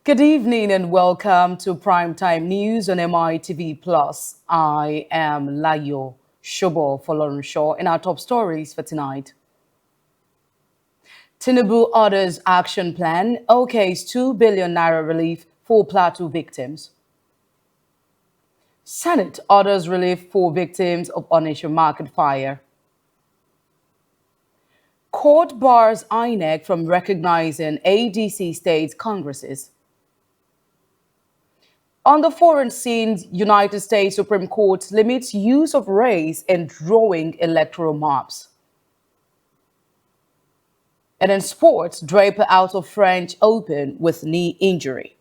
Good evening and welcome to Primetime News on Mitv Plus. I am Layo Shobo Folorunshaw in our top stories for tonight. Tinubu orders action plan okays 2 billion naira relief for plateau victims. Senate orders relief for victims of Onitsha market fire. Court bars INEC from recognizing ADC state congresses. On the foreign scene, United States Supreme Court limits use of race in drawing electoral maps. And in sports, Draper out of French Open with knee injury.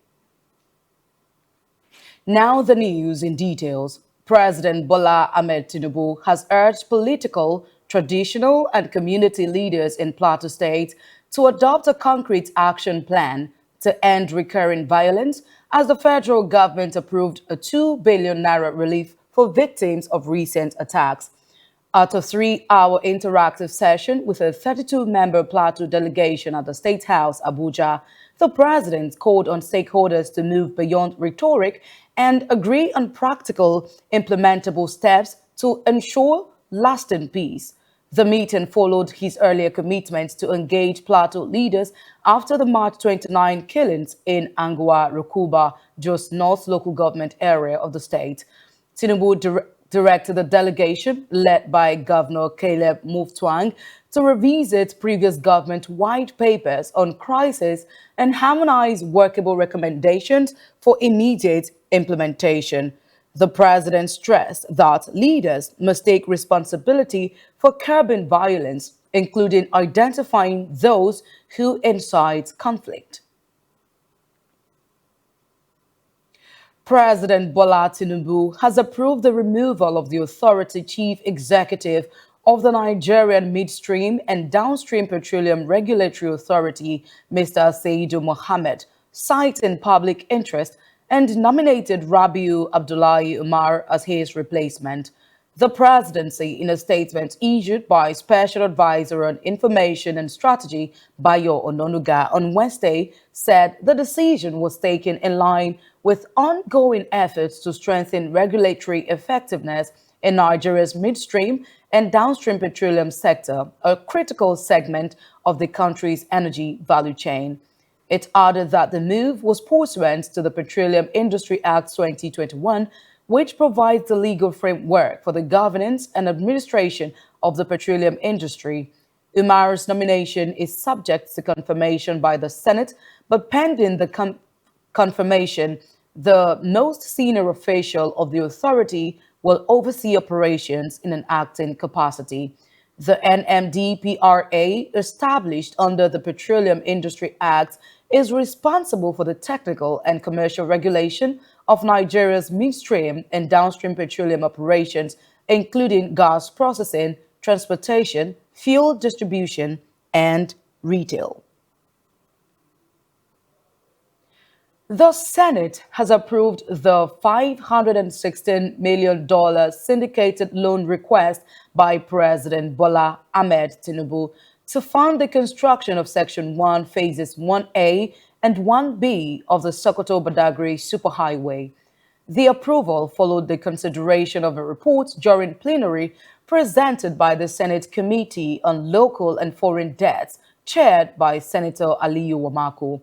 Now the news in details. President Bola Ahmed Tinubu has urged political, traditional, and community leaders in Plateau State to adopt a concrete action plan to end recurring violence as the federal government approved a 2 billion naira relief for victims of recent attacks. At a 3-hour interactive session with a 32-member Plateau delegation at the State House, Abuja, the president called on stakeholders to move beyond rhetoric and agree on practical, implementable steps to ensure lasting peace. The meeting followed his earlier commitment to engage Plateau leaders after the March 29 killings in Angwa Rukuba, Jos North local government area of the state. Tinubu directed the delegation, led by Governor Caleb Mutfwang, to revisit previous government white papers on crisis and harmonize workable recommendations for immediate implementation. The president stressed that leaders must take responsibility for curbing violence, including identifying those who incite conflict. President Bola Tinubu has approved the removal of the authority chief executive of the Nigerian Midstream and Downstream Petroleum Regulatory Authority, Mr. Saidu Mohammed, citing public interest, and nominated Rabiu Abdullahi Umar as his replacement. The presidency, in a statement issued by Special Advisor on Information and Strategy, Bayo Ononuga, on Wednesday, said the decision was taken in line with ongoing efforts to strengthen regulatory effectiveness in Nigeria's midstream and downstream petroleum sector, a critical segment of the country's energy value chain. It added that the move was pursuant to the Petroleum Industry Act 2021, which provides the legal framework for the governance and administration of the petroleum industry. Umar's nomination is subject to confirmation by the Senate, but pending the confirmation, the most senior official of the authority will oversee operations in an acting capacity. The NMDPRA, established under the Petroleum Industry Act, is responsible for the technical and commercial regulation of Nigeria's midstream and downstream petroleum operations, including gas processing, transportation, fuel distribution, and retail. The Senate has approved the $516 million syndicated loan request by President Bola Ahmed Tinubu to fund the construction of Section 1 Phases 1A and 1B of the Sokoto-Badagry Superhighway. The approval followed the consideration of a report during plenary presented by the Senate Committee on Local and Foreign Debts, chaired by Senator Aliyu Wamako.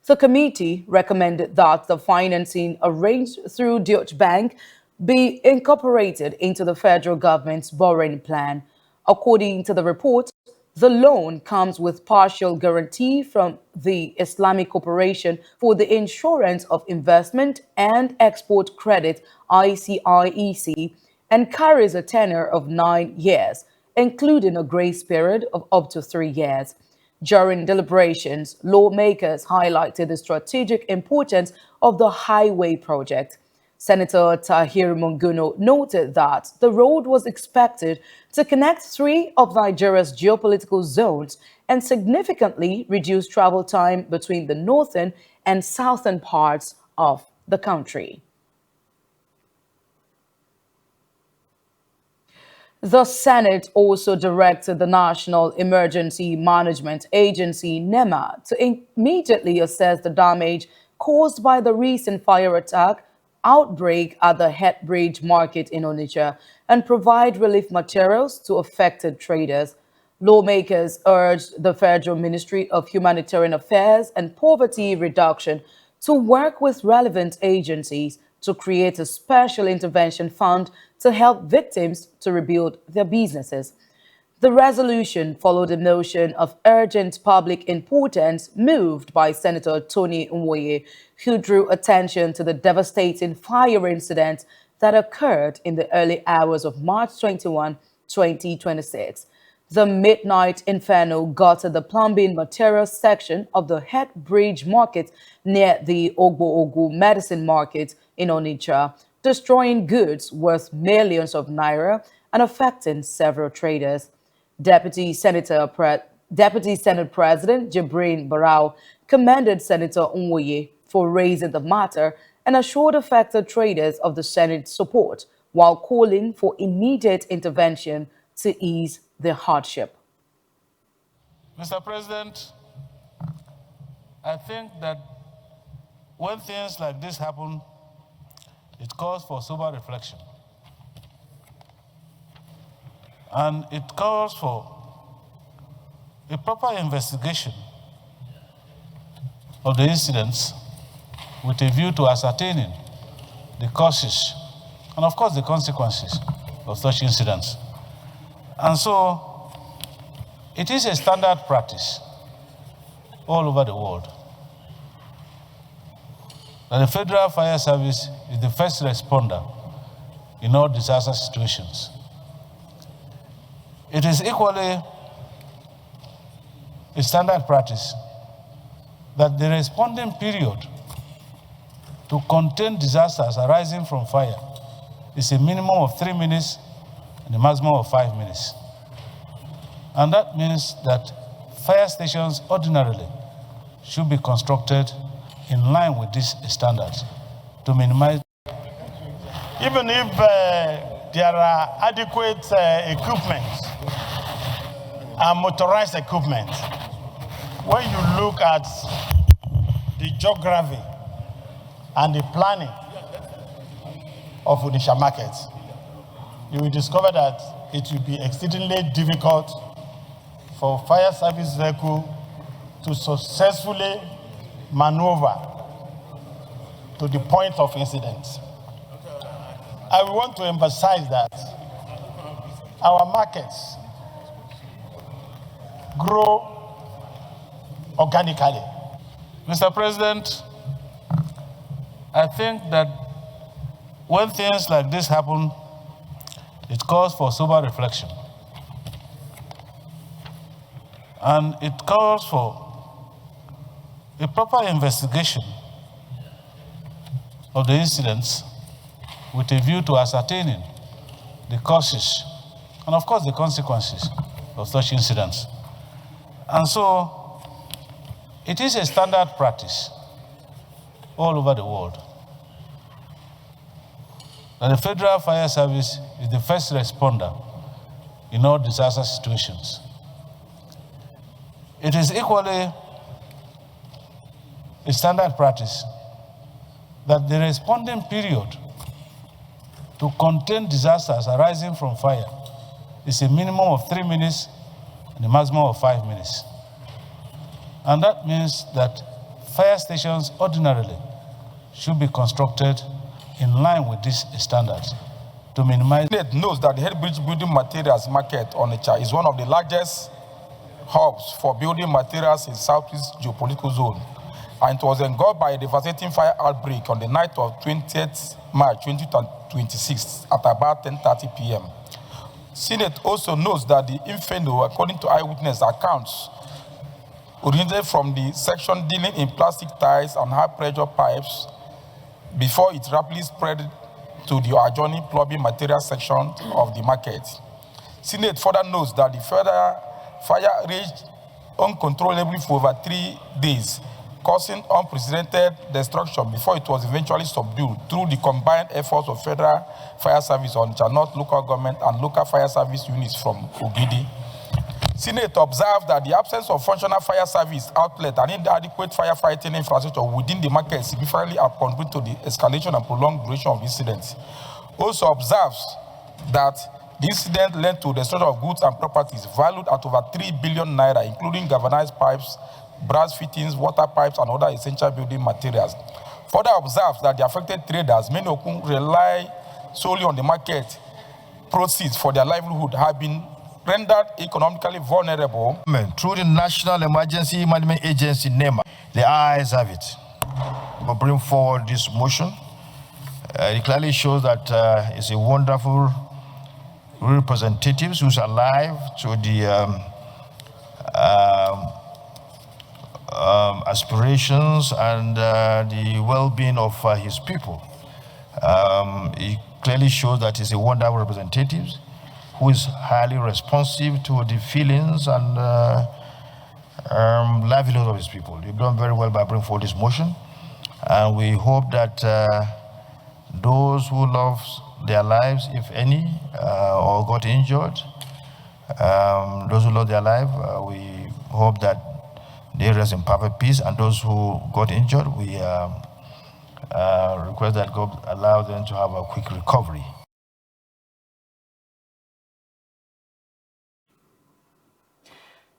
The committee recommended that the financing arranged through Deutsche Bank be incorporated into the federal government's borrowing plan. According to the report, the loan comes with partial guarantee from the Islamic Corporation for the Insurance of Investment and Export Credit (ICIEC) and carries a tenure of 9 years, including a grace period of up to 3 years. During deliberations, lawmakers highlighted the strategic importance of the highway project. Senator Tahir Munguno noted that the road was expected to connect 3 of Nigeria's geopolitical zones and significantly reduce travel time between the northern and southern parts of the country. The Senate also directed the National Emergency Management Agency, NEMA, to immediately assess the damage caused by the recent fire attack outbreak at the Headbridge Market in Onitsha and provide relief materials to affected traders. Lawmakers urged the Federal Ministry of Humanitarian Affairs and Poverty Reduction to work with relevant agencies to create a special intervention fund to help victims to rebuild their businesses. The resolution followed a motion of urgent public importance moved by Senator Tony Nwoye, who drew attention to the devastating fire incident that occurred in the early hours of March 21, 2026. The midnight inferno gutted the plumbing materials section of the Headbridge Market near the Ogbo Ogu Medicine Market in Onitsha, destroying goods worth millions of naira and affecting several traders. Deputy Senate President Jibrin Barau commended Senator Nwoye for raising the matter and assured affected traders of the Senate's support while calling for immediate intervention to ease their hardship. Mr. President, I think that when things like this happen, it calls for sober reflection. And it calls for a proper investigation of the incidents with a view to ascertaining the causes and, of course, the consequences of such incidents. And so, it is a standard practice all over the world that the Federal Fire Service is the first responder in all disaster situations. It is equally a standard practice that the responding period to contain disasters arising from fire is a minimum of 3 minutes and a maximum of 5 minutes. And that means that fire stations ordinarily should be constructed in line with these standards to minimize. Even if there are adequate equipment and motorized equipment, when you look at the geography and the planning of Onitsha Market, you will discover that it will be exceedingly difficult for fire service vehicle to successfully maneuver to the point of incident. I want to emphasize that our markets grow organically. Mr. President, I think that when things like this happen, it calls for sober reflection. And it calls for a proper investigation of the incidents with a view to ascertaining the causes and, of course, the consequences of such incidents. And so, it is a standard practice all over the world that the Federal Fire Service is the first responder in all disaster situations. It is equally a standard practice that the responding period to contain disasters arising from fire is a minimum of 3 minutes and a maximum of 5 minutes. And that means that fire stations ordinarily should be constructed in line with these standards to minimize. It knows that the Headbridge Building Materials Market on Onitsha is one of the largest hubs for building materials in Southeast geopolitical zone, and it was engulfed by a devastating fire outbreak on the night of 20th March 2026 at about 10:30 p.m. Senate also knows that the inferno, according to eyewitness accounts, originated from the section dealing in plastic ties and high-pressure pipes before it rapidly spread to the adjoining plumbing material section of the market. Senate further knows that the fire raged uncontrollably for over 3 days, causing unprecedented destruction before it was eventually subdued through the combined efforts of Federal Fire Service on North local government and local fire service units from Ogidi. Senate observed that the absence of functional fire service outlet and inadequate firefighting infrastructure within the market significantly contribute to the escalation and prolonged duration of incidents. Also observes that the incident led to the destruction of goods and properties valued at over 3 billion naira, including galvanized pipes, brass fittings, water pipes, and other essential building materials. Further observes that the affected traders, many of whom rely solely on the market proceeds for their livelihood, have been rendered economically vulnerable. Through the National Emergency Management Agency, NEMA, the eyes have it. We'll bring forward this motion. It clearly shows that it's a wonderful representatives who's alive to the aspirations and the well-being of his people. It clearly shows that he's a wonderful representative who is highly responsive to the feelings and livelihood of his people. You've done very well by bringing forward this motion, and we hope that those who lost their lives, if any, or got injured, those who lost their life, we hope that they rest in perfect peace, and those who got injured, we request that God allow them to have a quick recovery.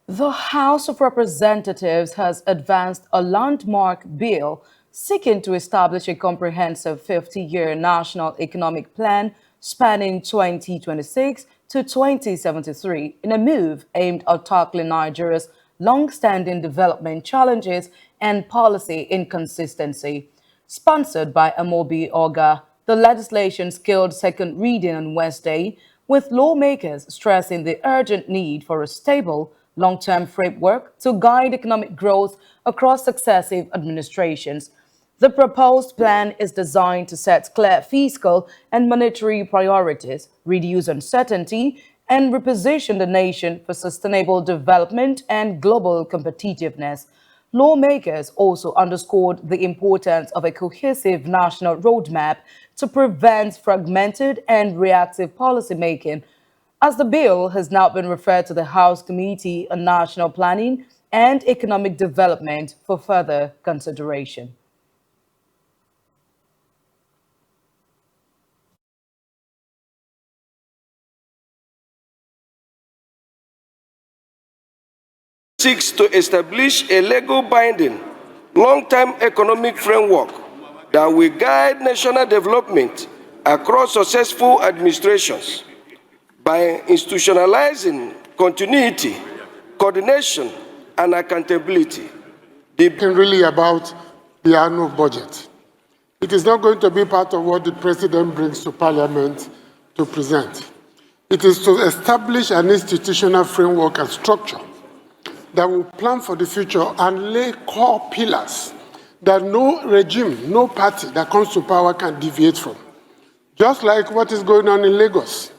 The House of Representatives has advanced a landmark bill seeking to establish a comprehensive 50-year national economic plan spanning 2026 to 2073 in a move aimed at tackling Nigeria's long-standing development challenges and policy inconsistency. Sponsored by Amobi Oga, the legislation scaled second reading on Wednesday, with lawmakers stressing the urgent need for a stable, long-term framework to guide economic growth across successive administrations. The proposed plan is designed to set clear fiscal and monetary priorities, reduce uncertainty, and reposition the nation for sustainable development and global competitiveness. Lawmakers also underscored the importance of a cohesive national roadmap to prevent fragmented and reactive policymaking, as the bill has now been referred to the House Committee on National Planning and Economic Development for further consideration. Seeks to establish a legal binding, long-term economic framework that will guide national development across successful administrations by institutionalizing continuity, coordination, and accountability. Really about the annual budget. It is not going to be part of what the President brings to Parliament to present. It is to establish an institutional framework and structure that will plan for the future and lay core pillars that no regime, no party that comes to power can deviate from. Just like what is going on in Lagos.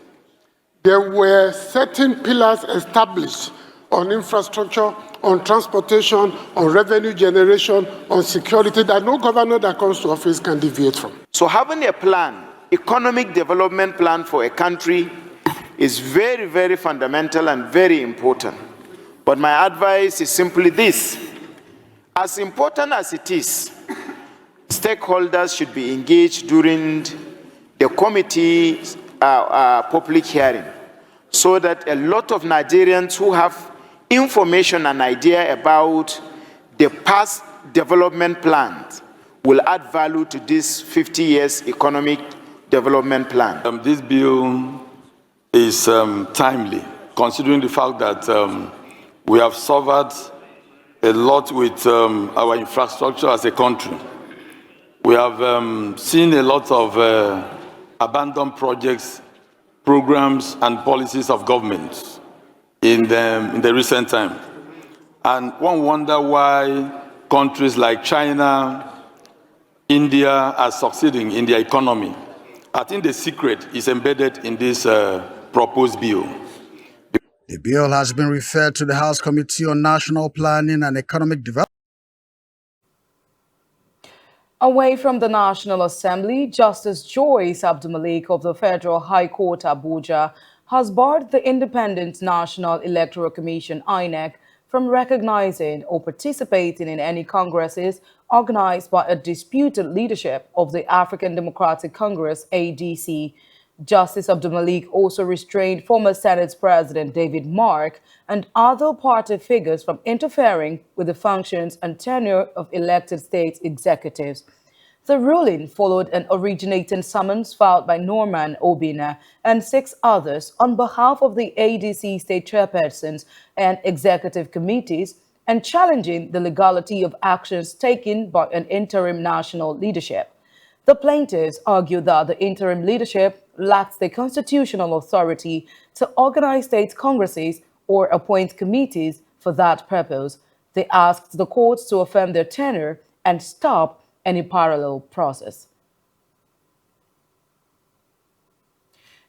There were certain pillars established on infrastructure, on transportation, on revenue generation, on security that no governor that comes to office can deviate from. So having a plan, economic development plan for a country is very, very fundamental and very important. But my advice is simply this. As important as it is, stakeholders should be engaged during the committee's public hearing so that a lot of Nigerians who have information and idea about the past development plans will add value to this 50 years economic development plan. This bill is timely, considering the fact that we have suffered a lot with our infrastructure as a country. We have seen a lot of abandoned projects, programs, and policies of government in the recent time. And one wonder why countries like China, India are succeeding in their economy. I think the secret is embedded in this proposed bill. The bill has been referred to the House Committee on National Planning and Economic Development. Away from the National Assembly, Justice Joyce Abdulmalik of the Federal High Court Abuja has barred the Independent National Electoral Commission (INEC) from recognizing or participating in any congresses organized by a disputed leadership of the African Democratic Congress (ADC). Justice Abdul Malik also restrained former Senate President David Mark and other party figures from interfering with the functions and tenure of elected state executives. The ruling followed an originating summons filed by Norman Obina and 6 others on behalf of the ADC state chairpersons and executive committees and challenging the legality of actions taken by an interim national leadership. The plaintiffs argue that the interim leadership lacks the constitutional authority to organize state congresses or appoint committees for that purpose. They asked the courts to affirm their tenure and stop any parallel process.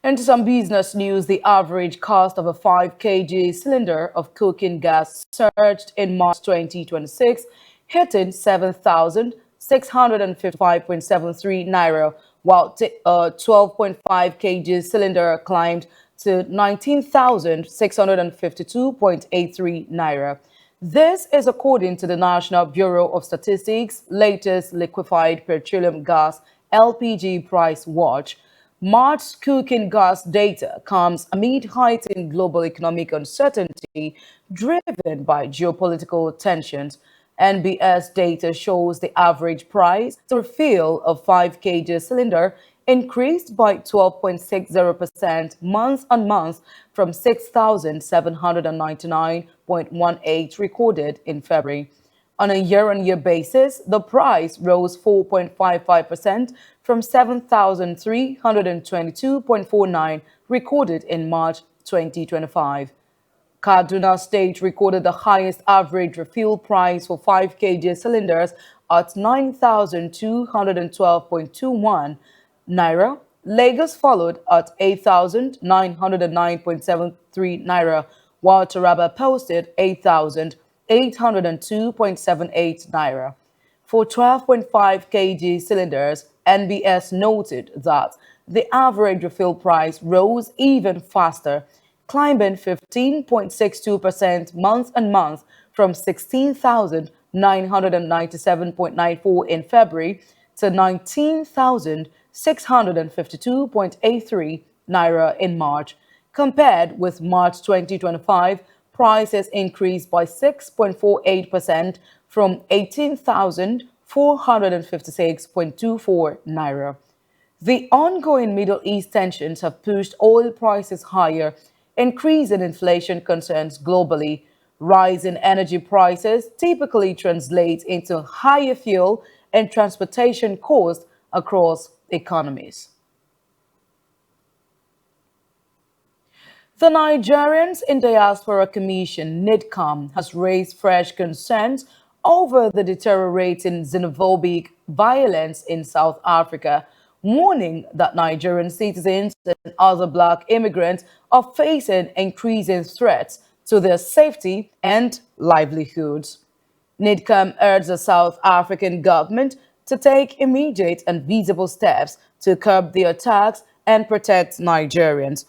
Into some business news, the average cost of a 5 kg cylinder of cooking gas surged in March 2026, hitting 7,655.73 naira, while a 12.5 kg cylinder climbed to 19,652.83 naira. This is according to the National Bureau of Statistics' latest liquefied petroleum gas (LPG) price watch. March cooking gas data comes amid heightened global economic uncertainty driven by geopolitical tensions. NBS data shows the average price to refill a 5 kg cylinder increased by 12.60% month on month from 6,799.18 recorded in February. On a year-on-year basis, the price rose 4.55% from 7,322.49 recorded in March 2025. Kaduna State recorded the highest average refill price for 5 kg cylinders at 9,212.21 naira. Lagos followed at 8,909.73 naira, while Taraba posted 8,802.78 naira. For 12.5 kg cylinders, NBS noted that the average refill price rose even faster, climbing 15.62% month on month from 16,997.94 in February to 19,652.83 naira in March. Compared with March 2025, prices increased by 6.48% from 18,456.24 naira. The ongoing Middle East tensions have pushed oil prices higher, increasing inflation concerns globally. Rising energy prices typically translate into higher fuel and transportation costs across economies. The Nigerians in Diaspora Commission, NIDCOM, has raised fresh concerns over the deteriorating xenophobic violence in South Africa, warning that Nigerian citizens and other black immigrants are facing increasing threats to their safety and livelihoods. NIDCOM urged the South African government to take immediate and visible steps to curb the attacks and protect Nigerians.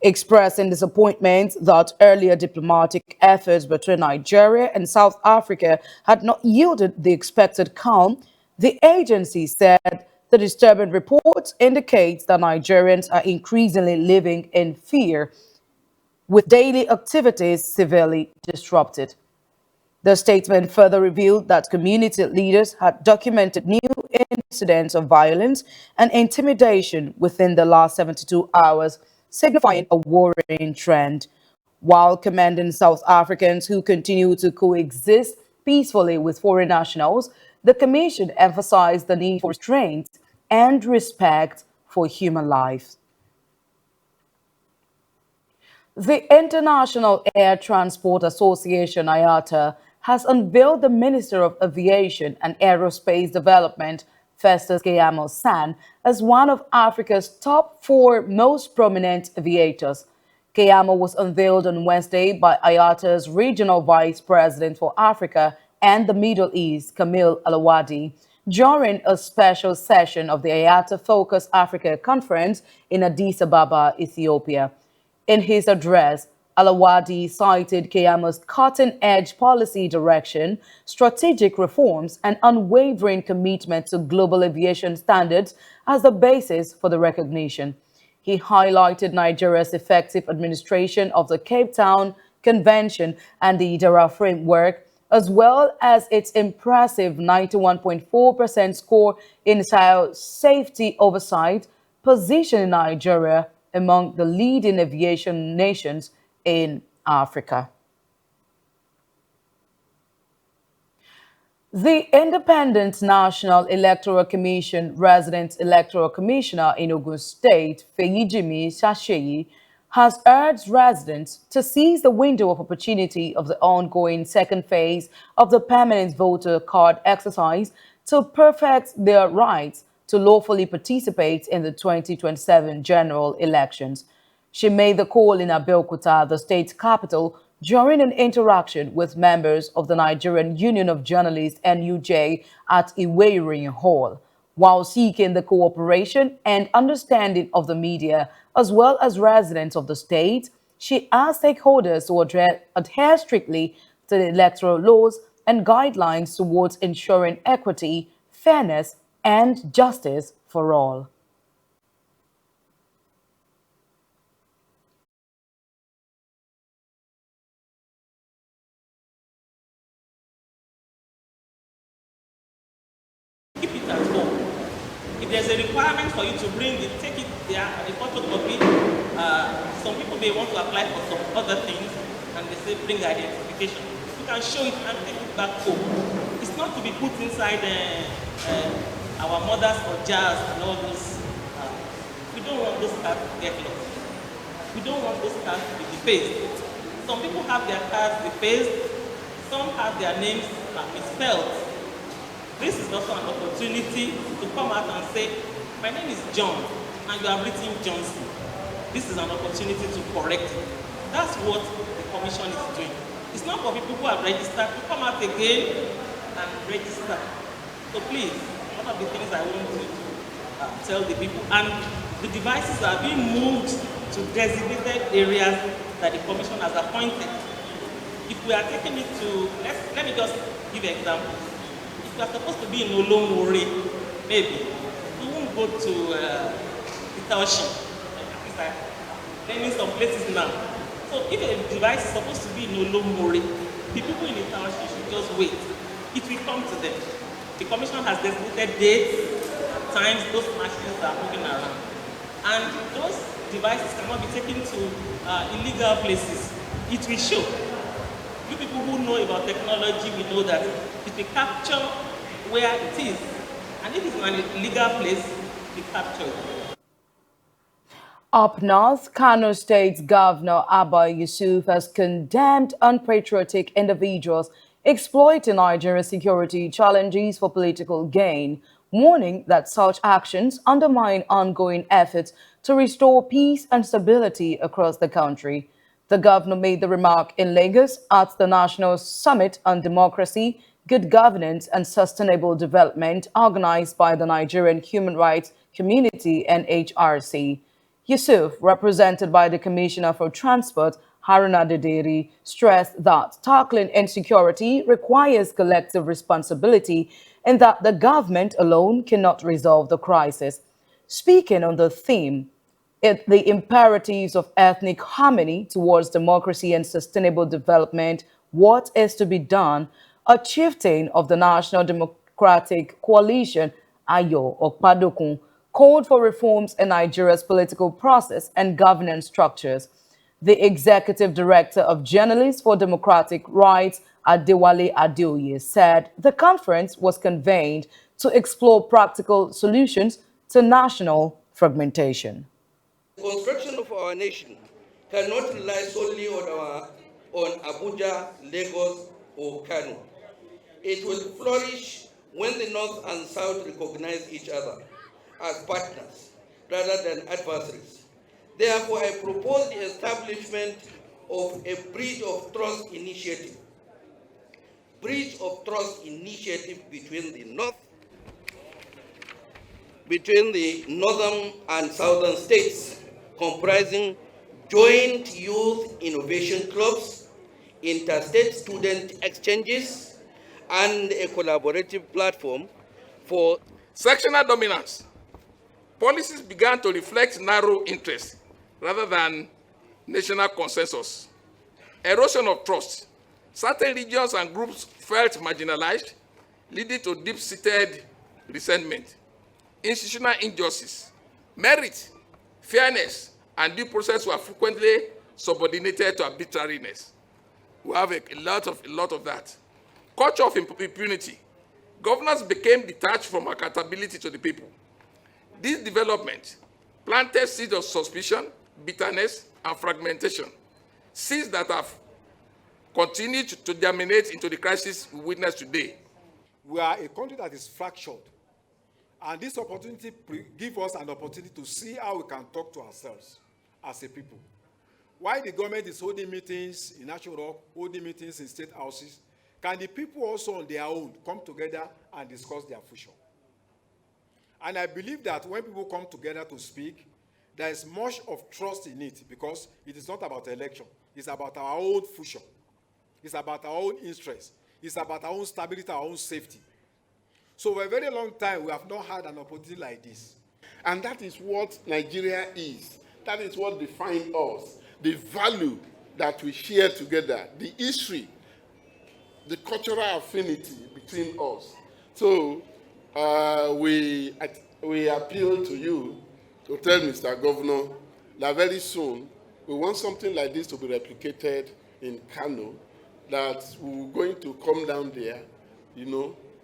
Expressing disappointment that earlier diplomatic efforts between Nigeria and South Africa had not yielded the expected calm, the agency said the disturbing reports indicate that Nigerians are increasingly living in fear, with daily activities severely disrupted. The statement further revealed that community leaders had documented new incidents of violence and intimidation within the last 72 hours, signifying a worrying trend. While commending South Africans who continue to coexist peacefully with foreign nationals, the Commission emphasized the need for restraint and respect for human life. The International Air Transport Association, IATA, has unveiled the Minister of Aviation and Aerospace Development, Festus Keyamo San, as one of Africa's top 4 most prominent aviators. Keyamo was unveiled on Wednesday by IATA's Regional Vice President for Africa and the Middle East, Kamil Alawadi, during a special session of the IATA Focus Africa Conference in Addis Ababa, Ethiopia. In his address, Alawadi cited Keyama's cutting-edge policy direction, strategic reforms, and unwavering commitment to global aviation standards as the basis for the recognition. He highlighted Nigeria's effective administration of the Cape Town Convention and the IDERA framework, as well as its impressive 91.4% score in safety oversight, positioning Nigeria among the leading aviation nations in Africa. The Independent National Electoral Commission resident electoral commissioner in Ogun State, Feyijimi Sasheyi, has urged residents to seize the window of opportunity of the ongoing second phase of the permanent voter card exercise to perfect their rights to lawfully participate in the 2027 general elections. She made the call in Abeokuta, the state capital, during an interaction with members of the Nigerian Union of Journalists (NUJ) at Iweirin Hall, while seeking the cooperation and understanding of the media as well as residents of the state. She asked stakeholders to adhere strictly to the electoral laws and guidelines towards ensuring equity, fairness, and justice for all. Keep it at home. If there's a requirement for you to bring it, take it there, the photocopy. Some people may want to apply for some other things, and they say bring identification. You can show it and take it back home. It's not to be put inside our mothers or jars and all those. We don't want those cards to get lost. We don't want those cards to be defaced. Some people have their cards defaced. Some have their names misspelled. This is also an opportunity to come out and say, my name is John, and you have written Johnson. This is an opportunity to correct it. That's what the commission is doing. It's not for people who have registered to come out again and register. So please, one of the things I want to tell the people, and the devices are being moved to designated areas that the commission has appointed. If we are taking it to, let me just give an example. If you are supposed to be in Olomore, maybe, you won't go to Itaoshi. Learning some places now. So if a device is supposed to be in Olomore, the people in Itaoshi should just wait. It will come to them. The commission has designated dates, times those machines are moving around. And those devices cannot be taken to illegal places. It will show. You people who know about technology, we know that if we capture where it is, and if it's in an illegal place, we capture it. Up north, Kano State Governor Abba Yusuf has condemned unpatriotic individuals exploiting Nigeria's security challenges for political gain, warning that such actions undermine ongoing efforts to restore peace and stability across the country. The governor made the remark in Lagos at the National Summit on Democracy, Good Governance and Sustainable Development organized by the Nigerian Human Rights Community (NHRC). Yusuf, represented by the Commissioner for Transport, Haruna Dederi, stressed that tackling insecurity requires collective responsibility and that the government alone cannot resolve the crisis. Speaking on the theme, the imperatives of ethnic harmony towards democracy and sustainable development, what is to be done, a chieftain of the National Democratic Coalition, Ayo Okpadokun, called for reforms in Nigeria's political process and governance structures. The executive director of Journalists for Democratic Rights, Adewale Adeoye, said the conference was convened to explore practical solutions to national fragmentation. The construction of our nation cannot rely solely on Abuja, Lagos, or Kano. It will flourish when the North and South recognize each other as partners rather than adversaries. Therefore, I propose the establishment of a Bridge of Trust initiative. Bridge of Trust initiative between the northern and southern states, comprising joint youth innovation clubs, interstate student exchanges, and a collaborative platform for sectional dominance. Policies began to reflect narrow interests rather than national consensus. Erosion of trust. Certain regions and groups felt marginalized, leading to deep-seated resentment. Institutional injustice. Merit, fairness, and due process were frequently subordinated to arbitrariness. We have a lot of that. Culture of impunity. Governors became detached from accountability to the people. This development planted seeds of suspicion, bitterness, and fragmentation, seeds that have continued to germinate into the crisis we witness today. We are a country that is fractured, and this opportunity gives us an opportunity to see how we can talk to ourselves as a people. While the government is holding meetings in National Rock, holding meetings in state houses, can the people also on their own come together and discuss their future? And I believe that when people come together to speak, there is much of trust in it, because it is not about election. It's about our own future. It's about our own interest. It's about our own stability, our own safety. So for a very long time, we have not had an opportunity like this. And that is what Nigeria is. That is what defines us. The value that we share together, the history, the cultural affinity between us. So we appeal to you to tell Mr. Governor that very soon we want something like this to be replicated in Kano, that we're going to come down there,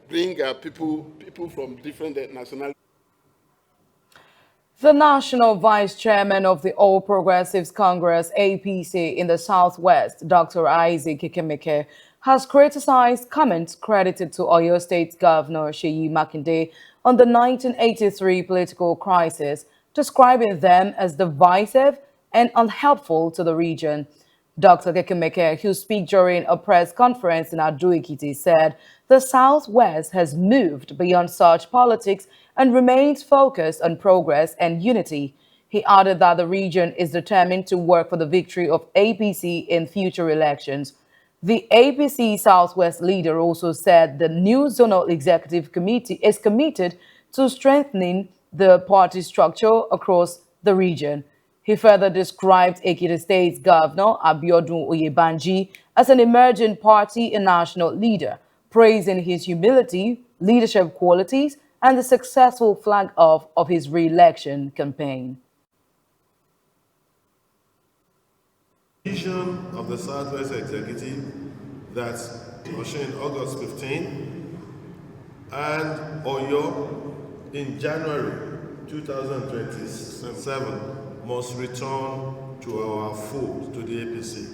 bring people from different nationalities. The National Vice Chairman of the All Progressives Congress, APC, in the Southwest, Dr. Isaac Ikemeke, has criticized comments credited to Oyo State Governor Seyi Makinde on the 1983 political crisis, describing them as divisive and unhelpful to the region. Dr. Ikemeke, who spoke during a press conference in Ado-Ekiti, said the Southwest has moved beyond such politics and remains focused on progress and unity. He added that the region is determined to work for the victory of APC in future elections. The APC Southwest leader also said the new Zonal Executive Committee is committed to strengthening the party structure across the region. He further described Ekiti State's Governor Abiodun Oyebanji as an emerging party and national leader, praising his humility, leadership qualities, and the successful flag off of his re-election campaign. Vision of the Southwest Executive that was shown in August 15 and Oyo in January 2027 must return to our fold, to the APC.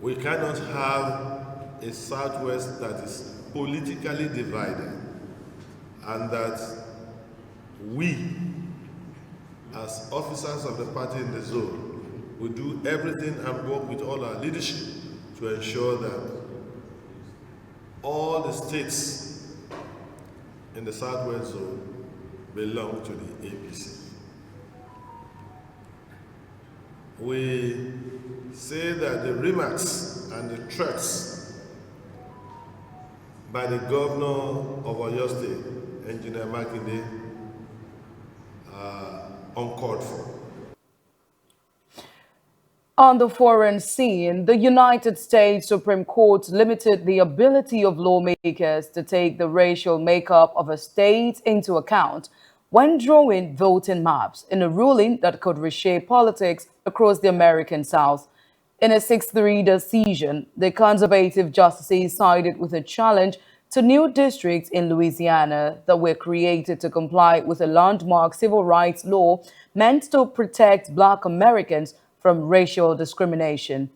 We cannot have a Southwest that is politically divided, and that we, as officers of the party in the zone, will do everything and work with all our leadership to ensure that all the states in the Southwest zone belong to the APC. We say that the remarks and the threats by the governor of Oyo State, Engineer Makinde, are uncalled for. On the foreign scene, the United States Supreme Court limited the ability of lawmakers to take the racial makeup of a state into account when drawing voting maps in a ruling that could reshape politics across the American South. In a 6-3 decision, the conservative justices sided with a challenge to new districts in Louisiana that were created to comply with a landmark civil rights law meant to protect Black Americans from racial discrimination.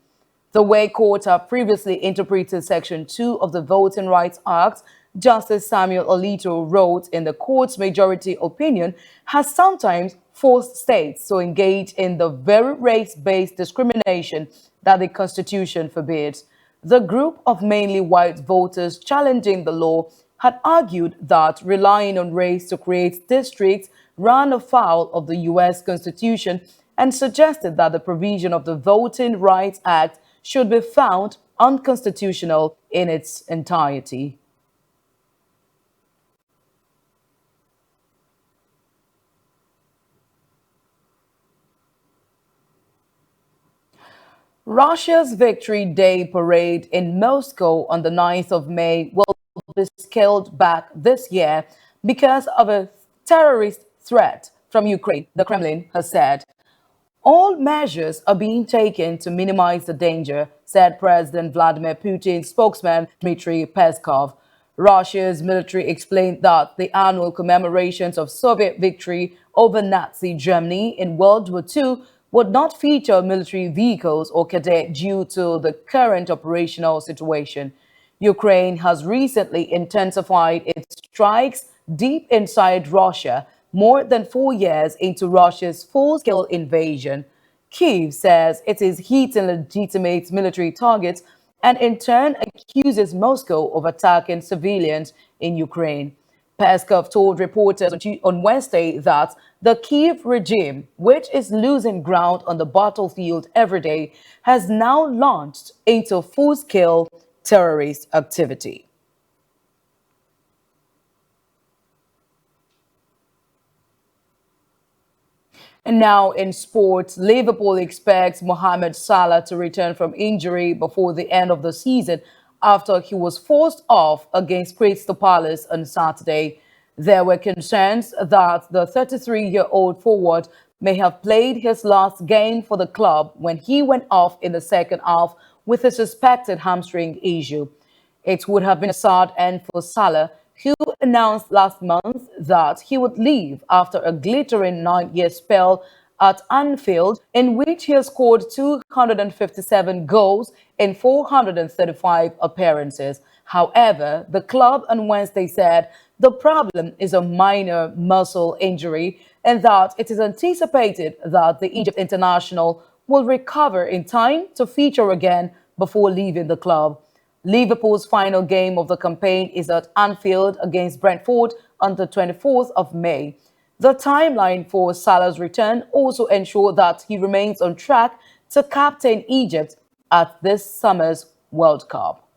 The way courts have previously interpreted Section 2 of the Voting Rights Act, Justice Samuel Alito wrote in the court's majority opinion, has sometimes forced states to engage in the very race-based discrimination that the Constitution forbids. The group of mainly white voters challenging the law had argued that relying on race to create districts ran afoul of the U.S. Constitution and suggested that the provision of the Voting Rights Act should be found unconstitutional in its entirety. Russia's Victory Day parade in Moscow on the 9th of May will be scaled back this year because of a terrorist threat from Ukraine, the Kremlin has said. All measures are being taken to minimize the danger, said President Vladimir Putin's spokesman Dmitry Peskov. Russia's military explained that the annual commemorations of Soviet victory over Nazi Germany in World War II would not feature military vehicles or cadets due to the current operational situation. Ukraine has recently intensified its strikes deep inside Russia, more than 4 years into Russia's full-scale invasion. Kyiv says it is hitting legitimate military targets and in turn accuses Moscow of attacking civilians in Ukraine. Peskov told reporters on Wednesday that the Kyiv regime, which is losing ground on the battlefield every day, has now launched into full-scale terrorist activity. And now in sports, Liverpool expects Mohamed Salah to return from injury before the end of the season after he was forced off against Crystal Palace on Saturday. There were concerns that the 33-year-old forward may have played his last game for the club when he went off in the second half with a suspected hamstring issue. It would have been a sad end for Salah, who announced last month that he would leave after a glittering 9-year spell at Anfield, in which he has scored 257 goals in 435 appearances. However, the club on Wednesday said the problem is a minor muscle injury and that it is anticipated that the Egypt international will recover in time to feature again before leaving the club. Liverpool's final game of the campaign is at Anfield against Brentford on the 24th of May. The timeline for Salah's return also ensured that he remains on track to captain Egypt at this summer's World Cup.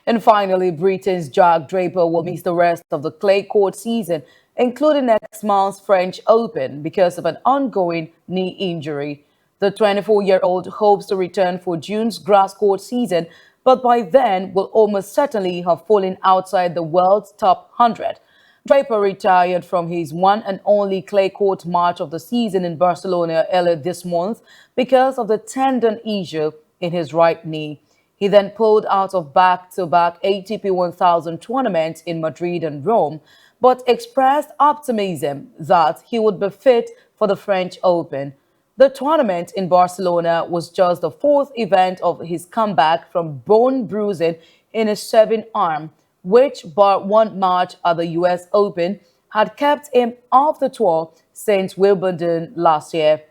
And finally, Britain's Jack Draper will miss the rest of the clay court season, including next month's French Open, because of an ongoing knee injury. The 24-year-old hopes to return for June's grass court season, but by then will almost certainly have fallen outside the world's top 100. Draper retired from his one and only clay court match of the season in Barcelona earlier this month because of the tendon issue in his right knee. He then pulled out of back-to-back ATP 1000 tournaments in Madrid and Rome, but expressed optimism that he would be fit for the French Open. The tournament in Barcelona was just the fourth event of his comeback from bone bruising in his serving arm, which, bar one match at the US Open, had kept him off the tour since Wimbledon last year.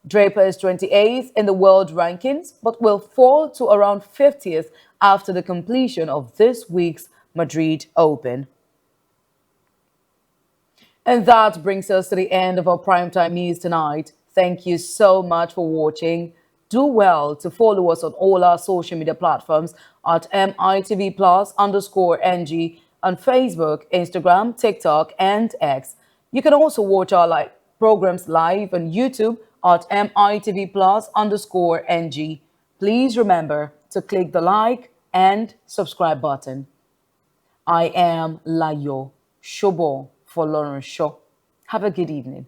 Draper is 28th in the world rankings, but will fall to around 50th after the completion of this week's Madrid Open. And that brings us to the end of our primetime news tonight. Thank you so much for watching. Do well to follow us on all our social media platforms at MITV Plus _NG on Facebook, Instagram, TikTok, and X. You can also watch our programs live on YouTube at MITV Plus _NG. Please remember to click the like and subscribe button. I am Layo Shobo for Lawrence Shaw. Have a good evening.